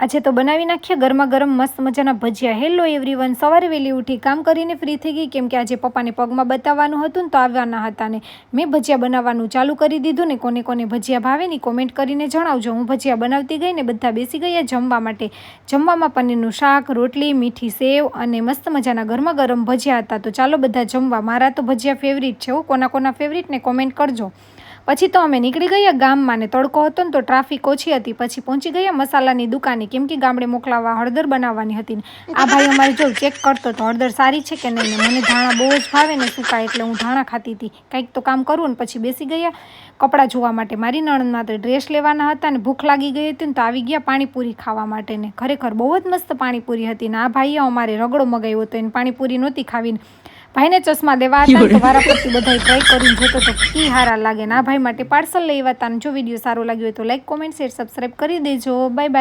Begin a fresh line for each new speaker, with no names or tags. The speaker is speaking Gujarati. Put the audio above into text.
આજે તો બનાવી નાખ્યા ગરમા ગરમ મસ્ત મજાના ભજીયા। હેલો એવરીવન, સવારે વહેલી ઉઠી કામ કરીને ફ્રી થઈ ગઈ કેમ કે આજે પપ્પાને પગમાં બતાવવાનું હતું ને તો આવવાના હતા ને મેં ભજીયા બનાવવાનું ચાલુ કરી દીધું ને કોને કોને ભજીયા ભાવે ને કોમેન્ટ કરીને જણાવજો। હું ભજીયા બનાવતી ગઈ ને બધા બેસી ગયા જમવા માટે। જમવામાં પનીરનું શાક, રોટલી, મીઠી સેવ અને મસ્ત મજાના ગરમા ગરમ ભજીયા હતા। તો ચાલો બધા જમવા। મારા તો ભજીયા ફેવરિટ છે, કોના કોના ફેવરિટ ને કોમેન્ટ કરજો। પછી તો અમે નીકળી ગયા ગામમાં ને તડકો હતો ને તો ટ્રાફિક ઓછી હતી। પછી પહોંચી ગયા મસાલાની દુકાને કેમ કે ગામડે મોકલાવવા હળદર બનાવવાની હતી ને આ ભાઈ અમારે જો ચેક કરતો તો હળદર સારી છે કે નહીં ને મને ધાણા બહુ જ ભાવે ને સૂકા એટલે હું ધાણા ખાતી હતી। કંઈક તો કામ કરું ને પછી બેસી ગયા કપડાં જોવા માટે। મારી નણંદ માટે ડ્રેસ લેવાના હતા ને ભૂખ લાગી ગઈ હતી ને તો આવી ગયા પાણીપુરી ખાવા માટે ને ખરેખર બહુ જ મસ્ત પાણીપુરી હતી ને આ ભાઈએ અમારે રગડો મગાવ્યો હતો એને પાણીપુરી નહોતી ખાવી ને ભાઈને ચશ્મા લેવા હતા તો વારા પરથી બધા ટ્રાય કરીને જોતો તો કી હારા લાગે ને આ ભાઈ માટે પાર્સલ લેવા હતા। જો વિડીયો સારો લાગ્યો હોય તો લાઈક, કોમેન્ટ, શેર, સબસ્ક્રાઈબ કરી દેજો। Bye bye.